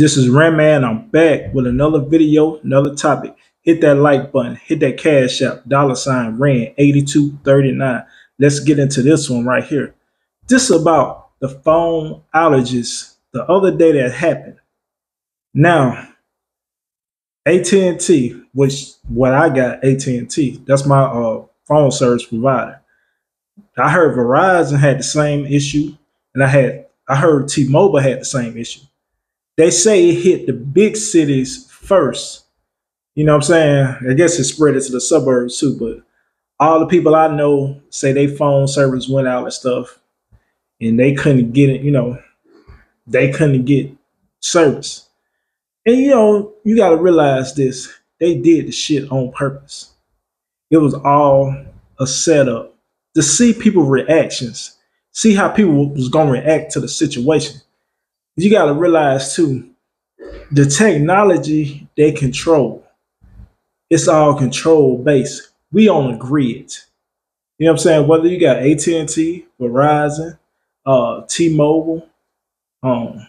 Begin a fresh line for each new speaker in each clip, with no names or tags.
This is Man. I'm back with another video, another topic. Hit that like button, hit that cash app, $Ran8239. Let's get into this one right here. This is about the phone outages the other day that happened. Now, AT&T, which what I got AT&T, that's my phone service provider. I heard Verizon had the same issue, and I heard T-Mobile had the same issue. They say it hit the big cities first. You know what I'm saying? I guess it spread it to the suburbs too, but all the people I know say they phone service went out and stuff, and they couldn't get it, they couldn't get service. And you gotta realize this. They did the shit on purpose. It was all a setup to see people reactions, see how people was gonna react to the situation. You gotta realize too, the technology they control, it's all control based. We on a grid. You know what I'm saying? Whether you got AT&T, Verizon, T-Mobile, um,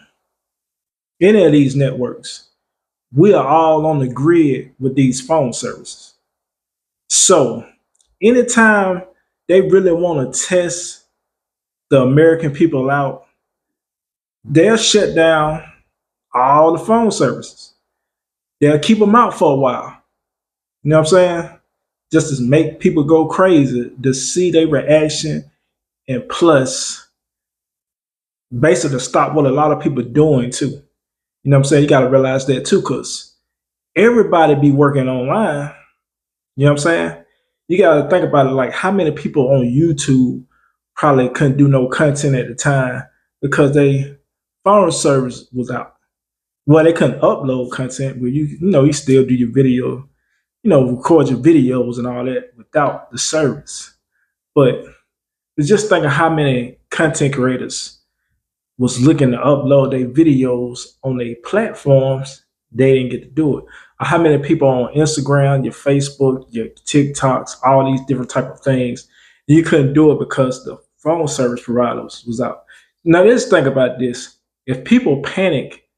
any of these networks, we are all on the grid with these phone services. So anytime they really want to test the American people out, they'll shut down all the phone services. They'll keep them out for a while. You know what I'm saying? Just to make people go crazy to see their reaction, and plus basically to stop what a lot of people are doing too. You know what I'm saying? You got to realize that too, because everybody be working online. You know what I'm saying? You got to think about it, like how many people on YouTube probably couldn't do no content at the time because they phone service was out. Well, they couldn't upload content, but you still do your video, record your videos and all that without the service. But just think of how many content creators was looking to upload their videos on their platforms, they didn't get to do it. Or how many people on Instagram, your Facebook, your TikToks, all these different type of things, you couldn't do it because the phone service providers was out. Now, let's think about this. If people panic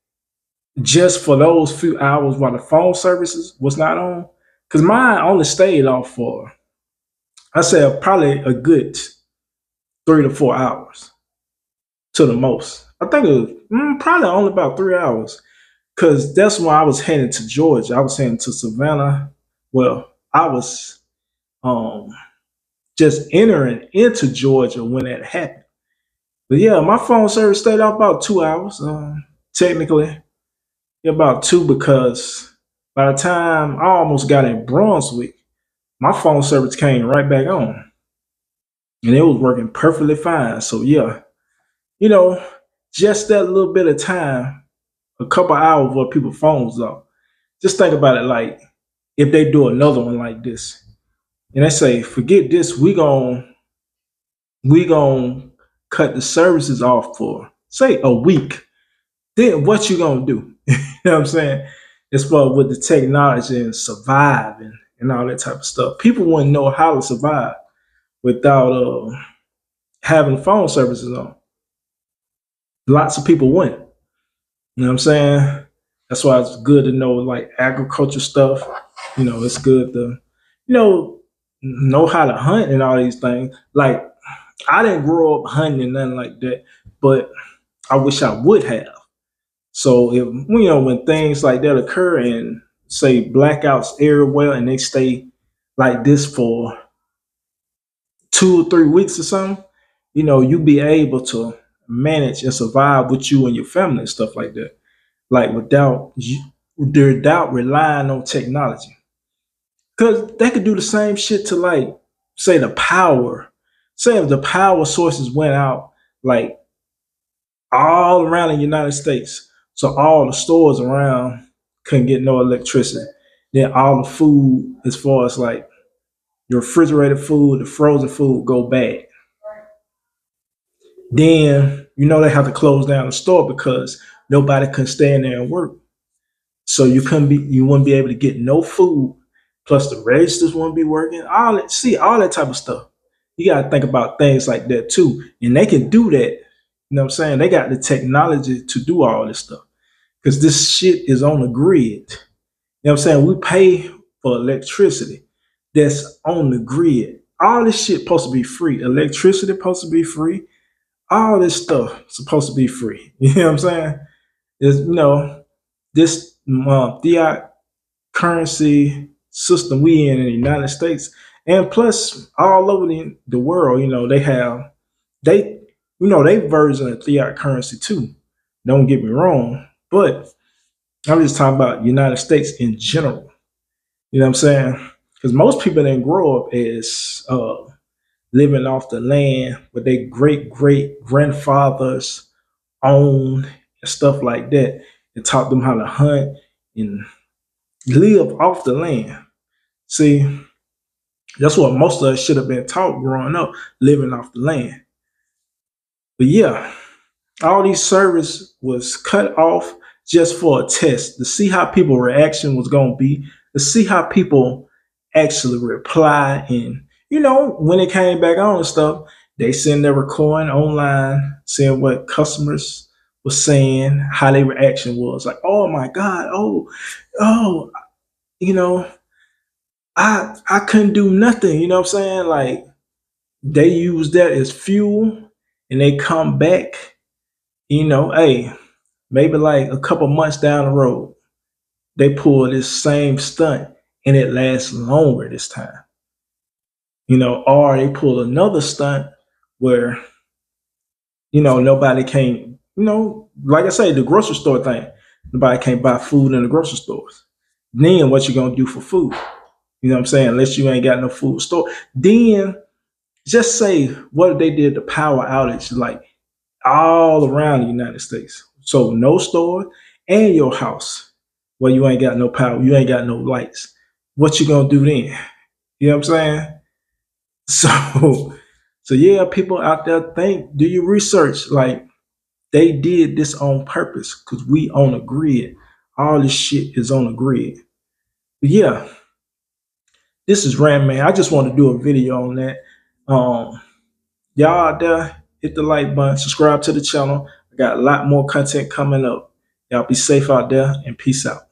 just for those few hours while the phone services was not on, because mine only stayed off for, I say, probably a good 3 to 4 hours to the most. I think it was probably only about 3 hours, because that's when I was heading to Georgia. I was heading to Savannah. Well, I was just entering into Georgia when that happened. But yeah, my phone service stayed off about 2 hours. Technically, about two, because by the time I almost got in Brunswick, my phone service came right back on, and it was working perfectly fine. So yeah, you know, just that little bit of time, a couple hours where people phones off. Just think about it, like if they do another one like this, and they say, forget this, we gon' cut the services off for say a week. Then what you gonna do? You know what I'm saying? As far with the technology and survive and all that type of stuff. People wouldn't know how to survive without having phone services on. Lots of people wouldn't. You know what I'm saying? That's why it's good to know like agriculture stuff. It's good to, know how to hunt and all these things. Like I didn't grow up hunting and nothing like that, but I wish I would have. So if when things like that occur and say blackouts everywhere and they stay like this for 2 or 3 weeks or something, you be able to manage and survive with you and your family and stuff like that. Like without relying on technology. Because they could do the same shit to like, say the power. Say if the power sources went out like all around the United States. So all the stores around couldn't get no electricity. Then all the food, as far as like your refrigerated food, the frozen food go bad. Then they have to close down the store because nobody can stay in there and work. So you wouldn't be able to get no food. Plus the registers wouldn't be working. All that type of stuff. You got to think about things like that too. And they can do that. You know what I'm saying? They got the technology to do all this stuff. because this shit is on the grid. You know what I'm saying? We pay for electricity that's on the grid. All this shit supposed to be free. Electricity supposed to be free. All this stuff supposed to be free. You know what I'm saying? Is this fiat currency system we in the United States, and plus all over the world, they they version of fiat currency too. Don't get me wrong, but I'm just talking about United States in general. You know what I'm saying? Because most people didn't grow up as living off the land with their great great grandfathers own and stuff like that, and taught them how to hunt and live off the land. See, that's what most of us should have been taught growing up, living off the land. But yeah, all these service was cut off just for a test to see how people reaction was going to be, to see how people actually reply. And when it came back on and stuff, they send their recording online, saying what customers were saying, how their reaction was, like, oh my god, oh, you know I couldn't do nothing. You know what I'm saying? Like, they use that as fuel, and they come back. Hey, maybe like a couple months down the road, they pull this same stunt, and it lasts longer this time. Or they pull another stunt where nobody can. Like I say, the grocery store thing. Nobody can't buy food in the grocery stores. Then what you gonna do for food? You know what I'm saying? Unless you ain't got no food store. Then just say what they did, the power outage, like all around the United States. So no store and your house where you ain't got no power, you ain't got no lights. What you gonna do then? You know what I'm saying? So yeah, people out there do your research. Like, they did this on purpose because we on a grid. All this shit is on a grid. But yeah, this is Ram Man. I just want to do a video on that. Y'all out there, hit the like button, subscribe to the channel. I got a lot more content coming up. Y'all be safe out there, and peace out.